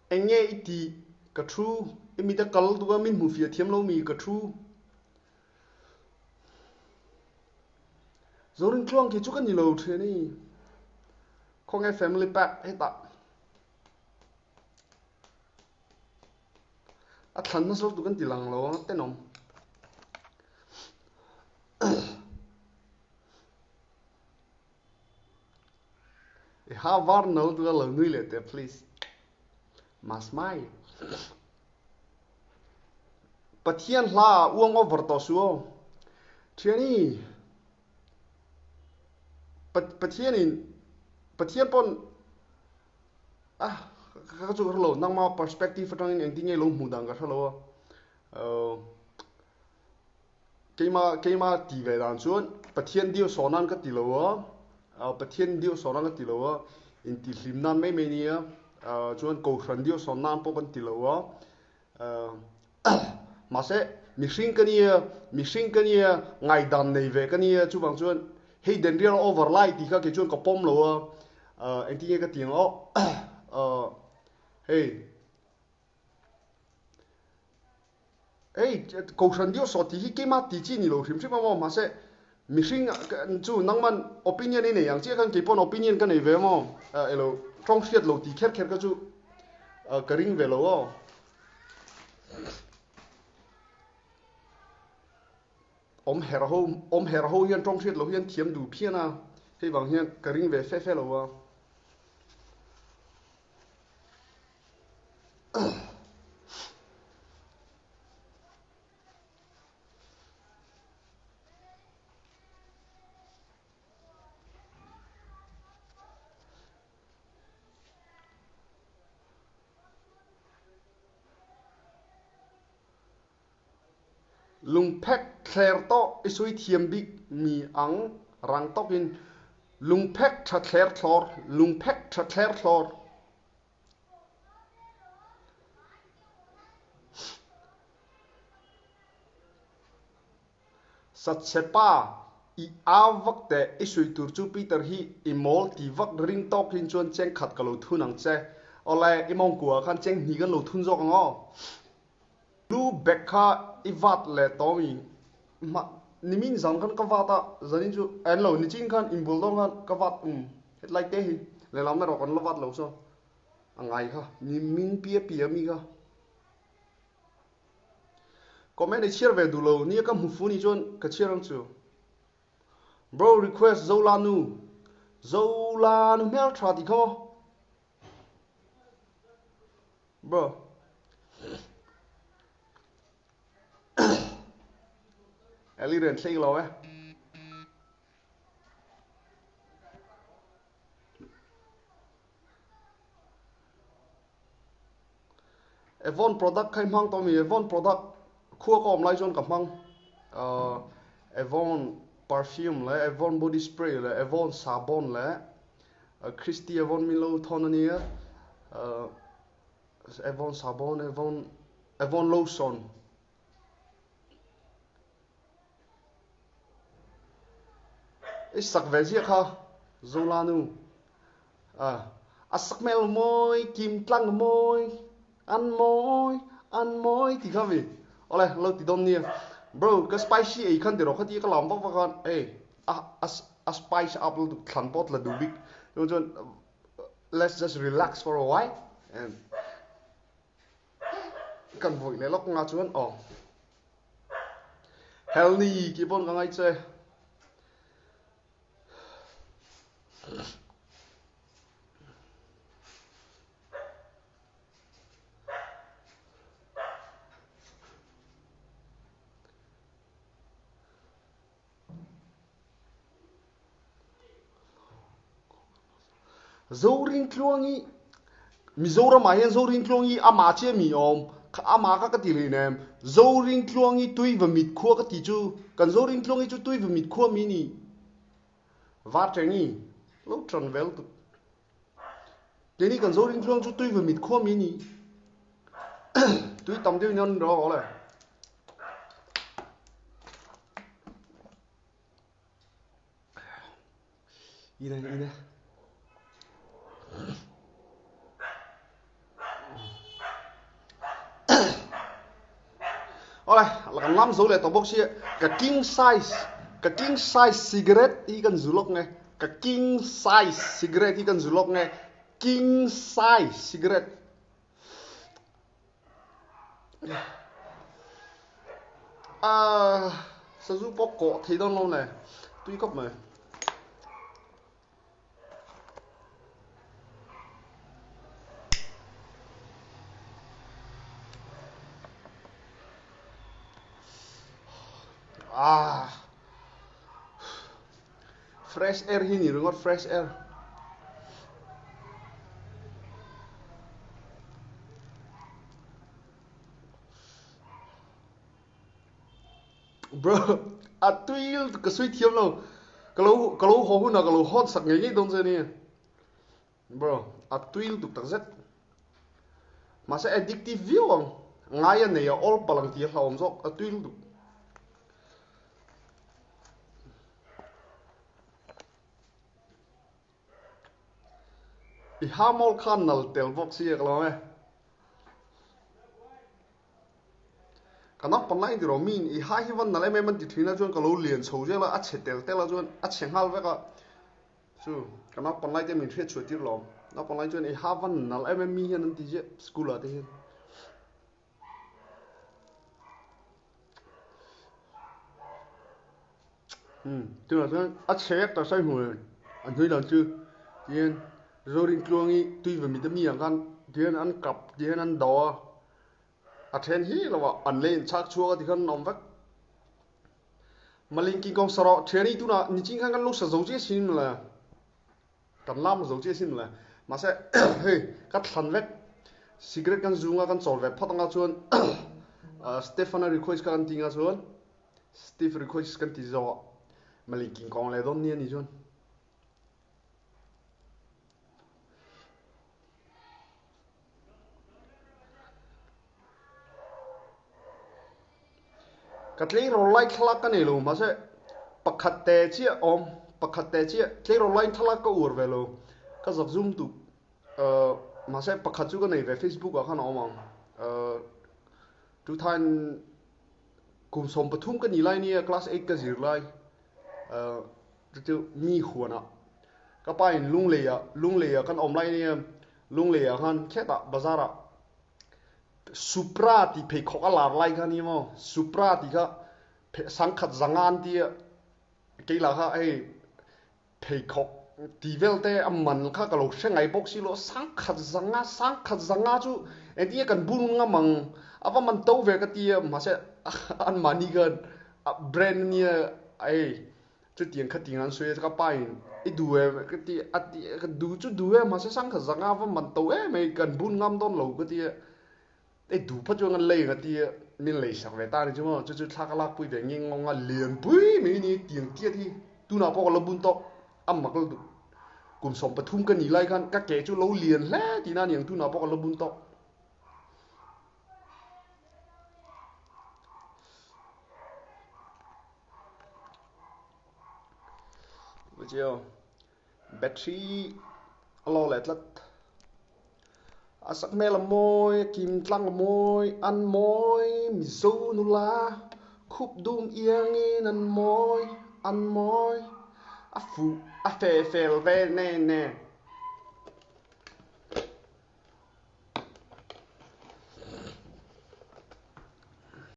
anh nghe ít thì cái true em mình đã call tụi mình mua phía thiêm lâu mi cái true rồi đến chuông thì chú cần nhiều lâu thế này không nghe family pack hết ta à thằng nó số tụi cần tỷ lăng lâu tên ông ha var nấu tụi lâu nuôi lệ thế please mas mai pathian la uang over to suo thế này pathian in pathian pon à các chú cái lâu nang mau perspective trong những tiếng nghe lâu mudang cái lâu cái mà tỷ về đàn xuống bát thiên điêu số nan cái tỷ lô á bát thiên điêu số nan cái tỷ lô á in tỷ lim nan mấy mấy nia chuan cầu khẩn điêu số nan po cái tỷ lô á mà sẽ mi sinh cái nia ngày đàn này về cái nia chú bằng chuan hey den real overlay thì cái chuan có pom lô á anh听cái tiếng ó hey cầu thần điêu sọ thì cái mà tí chi nhiều phim chứ mà sẽ mình sinh chú năng man opinion này này, chỉ cần cái pon opinion cái này về mà elo trong xét lâu tí khét khét cái chú cái ring về lâu om her ho hiền trong xét lâu hiền thiếm đủ phiền à hay bằng hiền cái ring về phê phê lâu lung phek kher to isui thiêm big mi ang rang tóc in lung phek cha kher thor lung phek cha kher thor sat sepa I avak te isui turchu peter hi imol ti vak ring tok hin chuan cheng khat kalo thun ang che ole imong kwa khan cheng hi gan lo thun jok ngo lu bekha ivat le tomi ma nimin zang kan kawata zanin chu an lo ni ching khan imbul dong khan kawat het like te hi le lam na ro kan lovat lo so angai kha nimin pia pia mi kha comment de share ve du lo ni ka mu fu ni chuan ka chiang chu bro request Zolanu mel tra di ko bro ali ren sei lo Avon product khai mang to mi Avon product khua ko om lai jon ka mang Avon perfume le Avon body spray le Avon sabon le Christy Avon Milo thonania Avon sabon Avon lotion isak ve kha Zolanu asak mel môi kim tlang môi ăn môi thì không vì ole lâu thì đông nia bro cái spicy ấy khăn thì nó khát đi cái làm vóc vóc con spice up lu khăn bot là đủ big nhưng cho let's just relax for a while and cần vội lấy lóc ngã chuan healthy cái bọn ngang ai chơi zoring tluangi Mizoram mà hiện zoring tluangi ama che mi ama ka ti le nem zoring tluangi tui và mít khua ka ti chu kan zoring tluangi chu tui và mít khua mi ni va trengi lo tron vel tu cái này kan zoring tluang chu tui và mít khua mi ni tui tam deu nhân đó ole ine ôi là cái năm số này tổ bốc xia cái king size cigarette thì cần giữ lốc nghe cái king size cigarette thì cần giữ lốc nghe king size cigarette à sao giúp bóc cọ thấy đâu lâu này tuy cấp này à fresh air hi nhỉ đúng không fresh air bro à tuy cái suy thiêm đâu kalau ho hu na kalau hot sak ngai dong je ni bro à tuy tục tak zet mà sẽ addictive view ang ngai này all palang ti hlaom jok à tuy tục i hamol khan nal tel vok si kalau me kanak panai di romin i ha hi van nalai me man ti thina chuan kalau lian chho je la a che tel tel chuan a chenghal veka chu kanak panai te min thre chu tir lom na panai chuan i ha van nal em mi hian an ti je school a te hian tu là chuan a che ta sai hu an hui dan chu hian zorin tluangi tui ve mi te mi ang kan hian an kap hian an daw a then hi lawa an len chak chuak ti kan nom vek maling ki kong saro theni tu na ni ching kan lu sa zo che sin la kan lam zo che sin la ma se hey kat thlan vek cigarette kan zunga kan chol ve phatanga chuan Stefano request kan tinga chuan Steve request kan ti zo maling ki kong le don ni chuan katlei ro lai thlak kan elo ma se pakhat te chi om pakhat te chi tlei ro lai thlak ka ur velo ka zak zoom tu ma se pakhat chu ka nei ve Facebook a khan om ang tu than kum som pathum ka ni lai ni class 8 ka zir lai tu mi khuana ka pa in lung le ya kan om lai ni lung le ya khan kheta bazara supra ti phe khok alar lai khan ni mo supra ti kha sangkhat zangan ti ke la kha ai phe khok ti velte amman kha ka lo hrengai box si lo sangkhat zanga chu eti kan bun nga mang apa man to ve ka ti ma se an mani gan brand ni ai chu tiang kha tingan sui ka pai i du ka ti ati ka du chu du ma se sangkhat zanga va man to me kan bun ngam don lo ka ti ai du pha chu ngan lei ka ti min lei sak ve ta ni chu mo chu chu thak lak pui ve nging ngonga lian pui me ni tiang tia thi tu na po la bun to am mak lu kum som pathum ka ni lai khan ka ke chu lo lian hle ti na niang tu na po la bun to bây giờ battery alo lại lật sắc mê là môi kim tlang là môi ăn môi mi dâu nu la khúc đum yên in ăn môi a phê phê ve nè nè